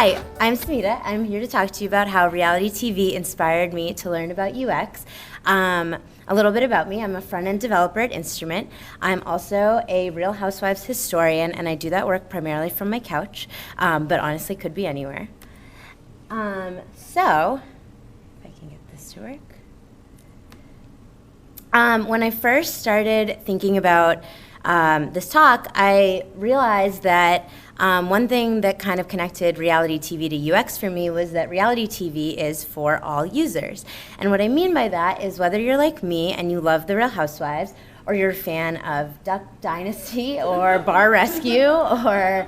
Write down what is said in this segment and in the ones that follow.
Hi, I'm Sumita. I'm here to talk to you about how reality TV inspired me to learn about UX. A little bit about me, I'm a front-end developer at Instrument. I'm also a Real Housewives historian, and I do that work primarily from my couch, but honestly could be anywhere. So, if I can get this to work. When I first started thinking about this talk, I realized that one thing that kind of connected reality TV to UX for me was that reality TV is for all users. And what I mean by that is whether you're like me and you love The Real Housewives, or you're a fan of Duck Dynasty or Bar Rescue or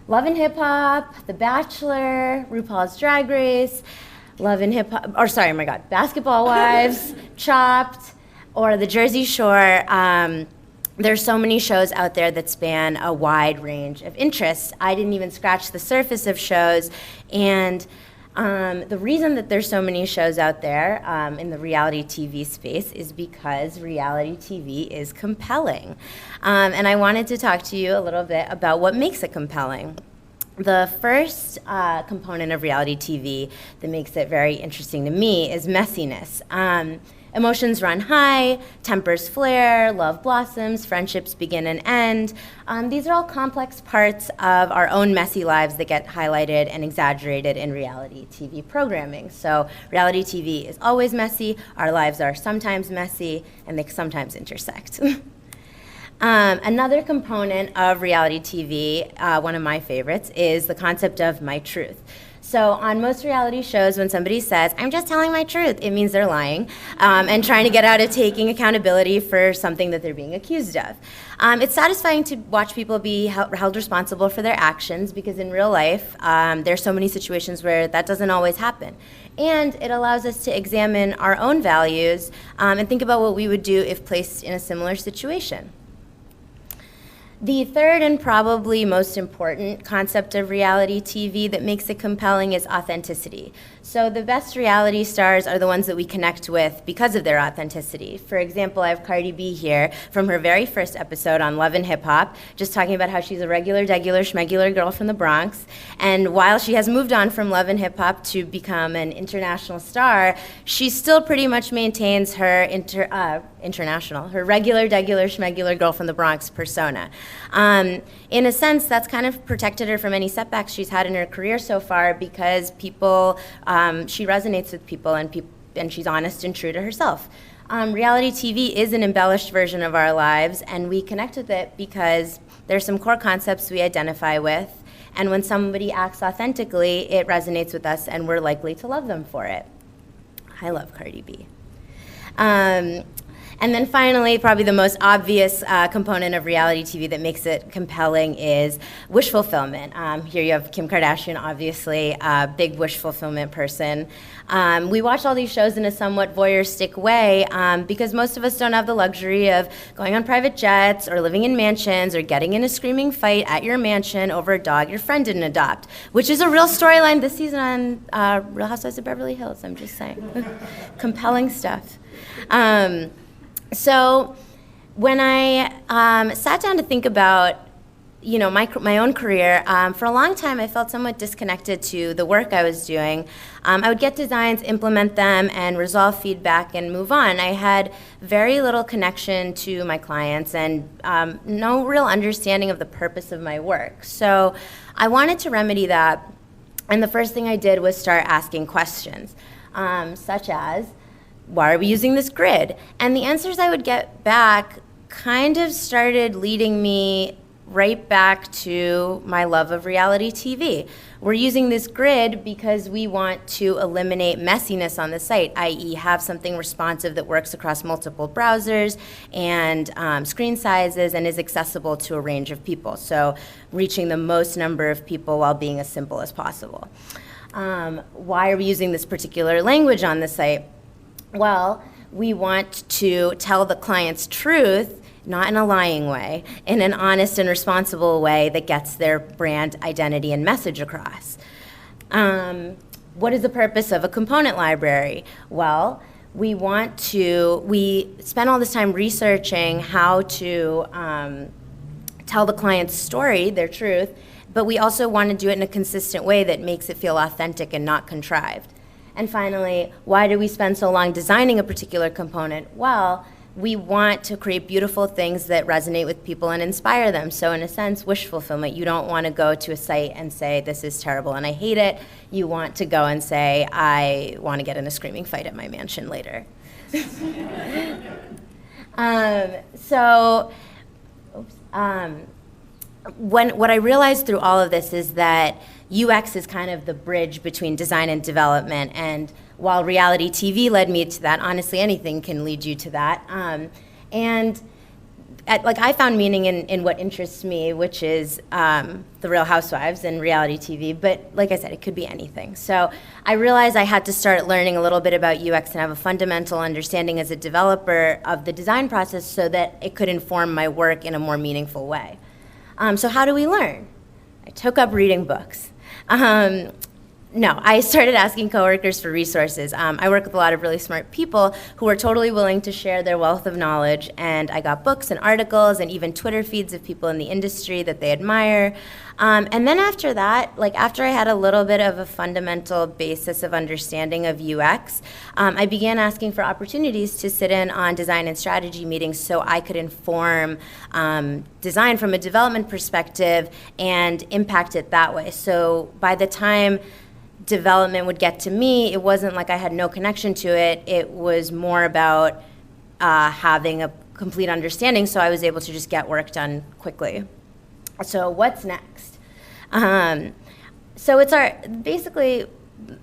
Love and Hip Hop, The Bachelor, RuPaul's Drag Race, Basketball Wives, Chopped, or The Jersey Shore. There's so many shows out there that span a wide range of interests. I didn't even scratch the surface of shows, and the reason that there's so many shows out there in the reality TV space is because reality TV is compelling. And I wanted to talk to you a little bit about what makes it compelling. The first component of reality TV that makes it very interesting to me is messiness. Emotions run high, tempers flare, love blossoms, friendships begin and end. These are all complex parts of our own messy lives that get highlighted and exaggerated in reality TV programming. So reality TV is always messy, our lives are sometimes messy, and they sometimes intersect. Another component of reality TV, one of my favorites, is the concept of my truth. So on most reality shows, when somebody says, "I'm just telling my truth," it means they're lying and trying to get out of taking accountability for something that they're being accused of. It's satisfying to watch people be held responsible for their actions, because in real life, there's so many situations where that doesn't always happen. And it allows us to examine our own values and think about what we would do if placed in a similar situation. The third and probably most important concept of reality TV that makes it compelling is authenticity. So the best reality stars are the ones that we connect with because of their authenticity. For example, I have Cardi B here from her very first episode on Love and Hip Hop, just talking about how she's a regular, degular, schmegular girl from the Bronx. And while she has moved on from Love and Hip Hop to become an international star, she still pretty much maintains her her regular, degular, schmegular girl from the Bronx persona. In a sense, that's kind of protected her from any setbacks she's had in her career so far, because she resonates with people, and she's honest and true to herself. Reality TV is an embellished version of our lives, and we connect with it because there's some core concepts we identify with, and when somebody acts authentically, it resonates with us, and we're likely to love them for it. I love Cardi B. And then finally, probably the most obvious component of reality TV that makes it compelling is wish fulfillment. Here you have Kim Kardashian, obviously, a big wish fulfillment person. We watch all these shows in a somewhat voyeuristic way because most of us don't have the luxury of going on private jets or living in mansions or getting in a screaming fight at your mansion over a dog your friend didn't adopt, which is a real storyline this season on Real Housewives of Beverly Hills, I'm just saying. Compelling stuff. So when I sat down to think about, my own career, for a long time I felt somewhat disconnected to the work I was doing. I would get designs, implement them, and resolve feedback and move on. I had very little connection to my clients and no real understanding of the purpose of my work. So I wanted to remedy that, and the first thing I did was start asking questions, such as, why are we using this grid? And the answers I would get back kind of started leading me right back to my love of reality TV. We're using this grid because we want to eliminate messiness on the site, i.e. have something responsive that works across multiple browsers and screen sizes and is accessible to a range of people. So reaching the most number of people while being as simple as possible. Why are we using this particular language on the site? Well, we want to tell the client's truth, not in a lying way, in an honest and responsible way that gets their brand identity and message across. What is the purpose of a component library? Well, we spend all this time researching how to tell the client's story, their truth, but we also want to do it in a consistent way that makes it feel authentic and not contrived. And finally, why do we spend so long designing a particular component? Well, we want to create beautiful things that resonate with people and inspire them. So in a sense, wish fulfillment. You don't want to go to a site and say, this is terrible and I hate it. You want to go and say, I want to get in a screaming fight at my mansion later. What I realized through all of this is that UX is kind of the bridge between design and development, and while reality TV led me to that, honestly anything can lead you to that. I found meaning in what interests me, which is the Real Housewives and reality TV, but like I said, it could be anything. So I realized I had to start learning a little bit about UX and have a fundamental understanding as a developer of the design process so that it could inform my work in a more meaningful way. So how do we learn? I took up reading books. No, I started asking coworkers for resources. I work with a lot of really smart people who are totally willing to share their wealth of knowledge, and I got books and articles and even Twitter feeds of people in the industry that they admire. And then after that, after I had a little bit of a fundamental basis of understanding of UX, I began asking for opportunities to sit in on design and strategy meetings so I could inform design from a development perspective and impact it that way. So by the time development would get to me, it wasn't like I had no connection to it. It was more about having a complete understanding, so I was able to just get work done quickly. So what's next? So it's basically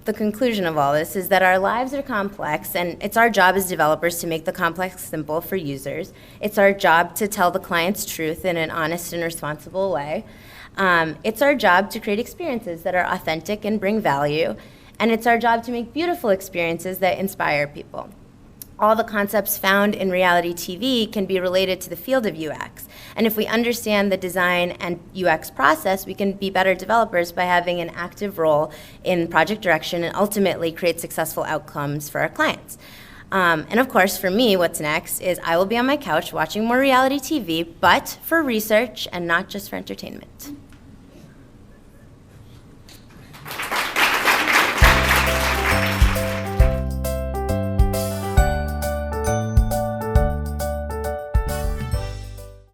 the conclusion of all this is that our lives are complex, and it's our job as developers to make the complex simple for users. It's our job to tell the client's truth in an honest and responsible way. It's our job to create experiences that are authentic and bring value, and it's our job to make beautiful experiences that inspire people. All the concepts found in reality TV can be related to the field of UX, and if we understand the design and UX process, we can be better developers by having an active role in project direction and ultimately create successful outcomes for our clients. And of course, for me, what's next is I will be on my couch watching more reality TV, but for research and not just for entertainment.